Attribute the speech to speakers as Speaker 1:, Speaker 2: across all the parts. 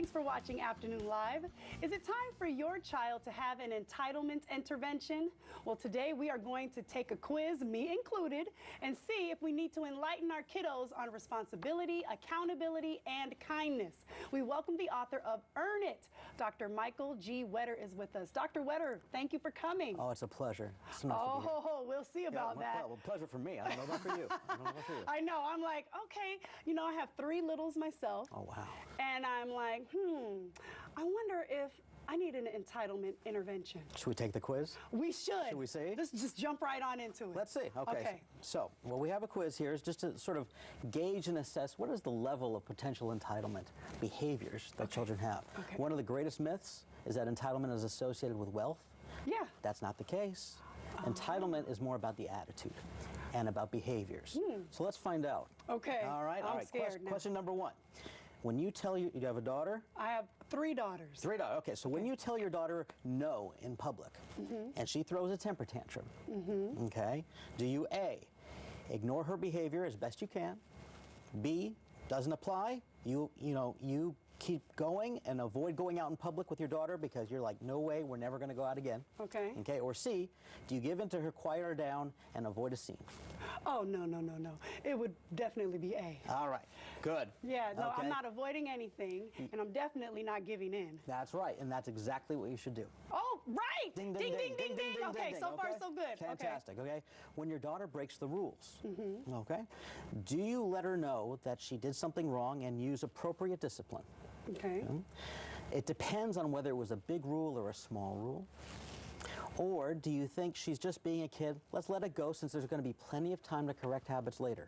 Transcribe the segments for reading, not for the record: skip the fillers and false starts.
Speaker 1: Thanks for watching Afternoon Live. Is it time for your child to have an entitlement intervention? Well, today we are going to take a quiz, me included, and see if we need to enlighten our kiddos on responsibility, accountability, and kindness. We welcome the author of Earn It. Dr. Michael G. Wetter is with us. Dr. Wetter, thank you for coming.
Speaker 2: Oh, it's a pleasure. It's nice to be here.
Speaker 1: We'll see about that.
Speaker 2: Well, pleasure for me. I don't know about for you.
Speaker 1: I know. I'm like, okay, you know, I have 3 littles myself.
Speaker 2: Oh, wow.
Speaker 1: And I'm like, I wonder if I need an entitlement intervention.
Speaker 2: Should we take the quiz?
Speaker 1: We should.
Speaker 2: Should we see?
Speaker 1: Let's just jump right on into it.
Speaker 2: Let's see. Okay. So, what we have a quiz here is just to sort of gauge and assess what is the level of potential entitlement behaviors that children have.
Speaker 1: Okay.
Speaker 2: One of the greatest myths is that entitlement is associated with wealth.
Speaker 1: Yeah.
Speaker 2: That's not the case. Entitlement is more about the attitude and about behaviors. So let's find out.
Speaker 1: Okay.
Speaker 2: All right.
Speaker 1: I'm scared now.
Speaker 2: Question number 1. When you tell you have a daughter?
Speaker 1: I have 3 daughters.
Speaker 2: 3 daughters. Okay, so when you tell your daughter no in public, and she throws a temper tantrum, okay, do you A, ignore her behavior as best you can? B, doesn't apply? You keep going and avoid going out in public with your daughter because you're like, no way, we're never going to go out again.
Speaker 1: Okay.
Speaker 2: Okay. Or C, do you give in to her, quiet her down, and avoid a scene?
Speaker 1: Oh, no. It would definitely be A.
Speaker 2: All right. Good.
Speaker 1: Yeah, no,
Speaker 2: Okay.
Speaker 1: I'm not avoiding anything, and I'm definitely not giving in.
Speaker 2: That's right, and that's exactly what you should do.
Speaker 1: Oh, right!
Speaker 2: Ding,
Speaker 1: Ding, ding, ding, ding. Okay, so far so good.
Speaker 2: Fantastic, okay? When your daughter breaks the rules, okay, do you let her know that she did something wrong and use appropriate discipline?
Speaker 1: Okay.
Speaker 2: It depends on whether it was a big rule or a small rule. Or do you think she's just being a kid? Let's let it go since there's going to be plenty of time to correct habits later.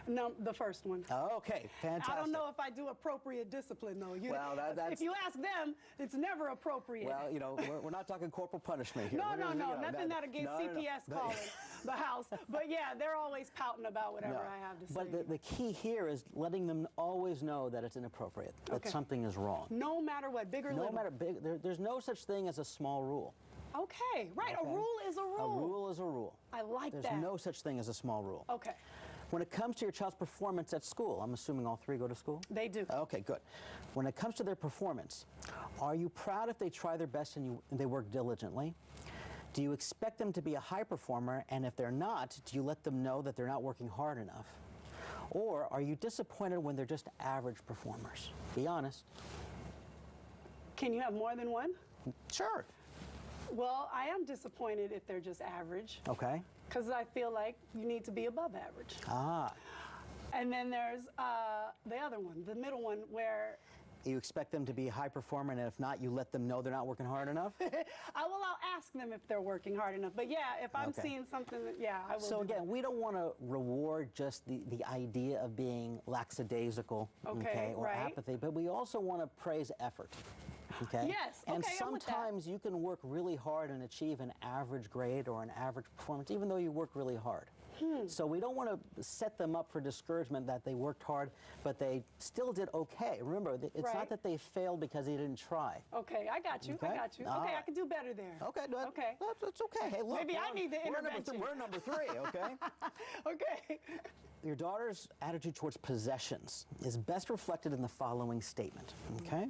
Speaker 1: No, the first one.
Speaker 2: Okay, fantastic.
Speaker 1: I don't know if I do appropriate discipline, though.
Speaker 2: Well, that's...
Speaker 1: If you ask them, it's never appropriate.
Speaker 2: Well, you know, we're not talking corporal punishment here.
Speaker 1: No, nothing that'll get CPS calling the house. But yeah, they're always pouting about whatever I have to say.
Speaker 2: But the key here is letting them always know that it's inappropriate, that something is wrong.
Speaker 1: No matter what, big or little.
Speaker 2: No matter big, there's no such thing as a small rule.
Speaker 1: Okay, right.
Speaker 2: Okay.
Speaker 1: A rule is a rule.
Speaker 2: A rule is a rule.
Speaker 1: I like that.
Speaker 2: There's no such thing as a small rule.
Speaker 1: Okay.
Speaker 2: When it comes to your child's performance at school, I'm assuming all 3 go to school?
Speaker 1: They do.
Speaker 2: Okay, good. When it comes to their performance, are you proud if they try their best and they work diligently? Do you expect them to be a high performer, and if they're not, do you let them know that they're not working hard enough? Or are you disappointed when they're just average performers? Be honest.
Speaker 1: Can you have more than one?
Speaker 2: Sure.
Speaker 1: Well, I am disappointed if they're just average.
Speaker 2: Okay.
Speaker 1: Because I feel like you need to be above average.
Speaker 2: Ah.
Speaker 1: And then there's the other one, the middle one, where...
Speaker 2: You expect them to be a high performer, and if not, you let them know they're not working hard enough?
Speaker 1: I'll ask them if they're working hard enough. But yeah, if I'm seeing something, I will.
Speaker 2: So again, we don't want to reward just the idea of being lackadaisical, or apathy, but we also want to praise effort. Okay?
Speaker 1: Yes.
Speaker 2: And
Speaker 1: okay,
Speaker 2: sometimes you can work really hard and achieve an average grade or an average performance, even though you work really hard. So we don't want to set them up for discouragement that they worked hard, but they still did okay. Remember, it's not that they failed because they didn't try.
Speaker 1: Okay, I got you.
Speaker 2: Okay?
Speaker 1: I got you. Okay, I can do better there.
Speaker 2: Okay,
Speaker 1: okay.
Speaker 2: That's okay. Hey, look,
Speaker 1: maybe I need the intervention.
Speaker 2: We're number 3, okay?
Speaker 1: Okay.
Speaker 2: Your daughter's attitude towards possessions is best reflected in the following statement, okay?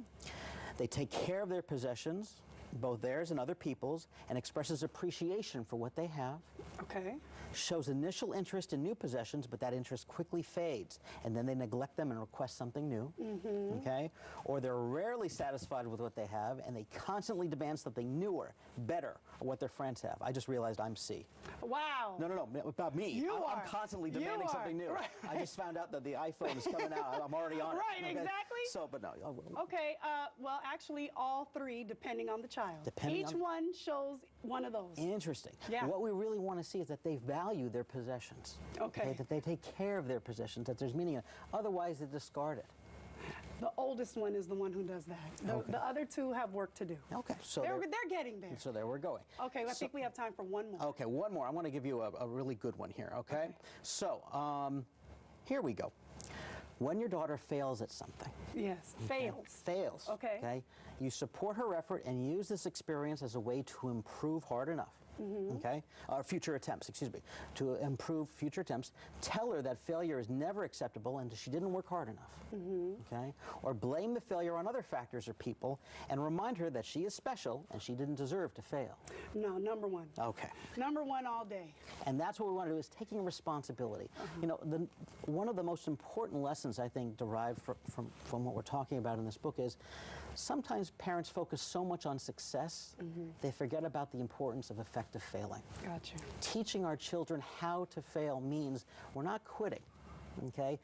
Speaker 2: They take care of their possessions, both theirs and other people's, and expresses appreciation for what they have.
Speaker 1: Okay.
Speaker 2: Shows initial interest in new possessions, but that interest quickly fades, and then they neglect them and request something new. Okay? Or they're rarely satisfied with what they have, and they constantly demand something newer, better, or what their friends have. I just realized I'm C.
Speaker 1: Wow.
Speaker 2: No, about me. I'm constantly demanding something new.
Speaker 1: Right.
Speaker 2: I just found out that the iPhone is coming out. I'm already on it.
Speaker 1: Right, okay? Exactly.
Speaker 2: So, but no.
Speaker 1: Okay, well, actually, all 3, depending on the child. Each one shows one of those.
Speaker 2: Interesting.
Speaker 1: Yeah.
Speaker 2: What we really want to see is that they value their possessions.
Speaker 1: Okay.
Speaker 2: That they take care of their possessions, that there's meaning in it. Otherwise, they discard it.
Speaker 1: The oldest one is the one who does that. The other 2 have work to do.
Speaker 2: Okay. So
Speaker 1: they're getting there.
Speaker 2: So there we're going.
Speaker 1: Okay, I think we have time for one more.
Speaker 2: Okay, one more. I want to give you a really good one here, okay? So, here we go. When your daughter fails at something.
Speaker 1: Yes, fails.
Speaker 2: Okay. You support her effort and use this experience as a way to improve hard enough. okay? Or future attempts, excuse me. To improve future attempts, tell her that failure is never acceptable and she didn't work hard enough, okay? Or blame the failure on other factors or people and remind her that she is special and she didn't deserve to fail.
Speaker 1: No, number one.
Speaker 2: Okay.
Speaker 1: Number one all day.
Speaker 2: And that's what we want to do, is taking responsibility. You know, one of the most important lessons I think derived from what we're talking about in this book is sometimes parents focus so much on success, they forget about the importance of effective failing.
Speaker 1: Gotcha.
Speaker 2: Teaching our children how to fail means we're not quitting, okay?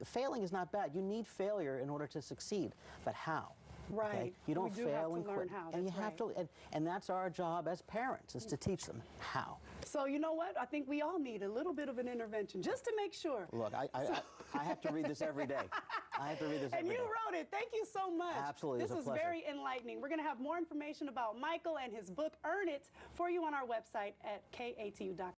Speaker 2: Failing is not bad. You need failure in order to succeed, but how?
Speaker 1: Right.
Speaker 2: Okay? You don't
Speaker 1: We do
Speaker 2: fail
Speaker 1: have to
Speaker 2: and
Speaker 1: learn
Speaker 2: quit.
Speaker 1: how.
Speaker 2: And you
Speaker 1: That's
Speaker 2: have to, and that's our job as parents, is to teach them how.
Speaker 1: So you know what? I think we all need a little bit of an intervention just to make sure.
Speaker 2: Look, I have to read this every day. I have to read this every day.
Speaker 1: And you wrote it. Thank you so much.
Speaker 2: Absolutely,
Speaker 1: This
Speaker 2: it's a
Speaker 1: was
Speaker 2: pleasure.
Speaker 1: very enlightening. We're going to have more information about Michael and his book, Earn It, for you on our website at katu.com.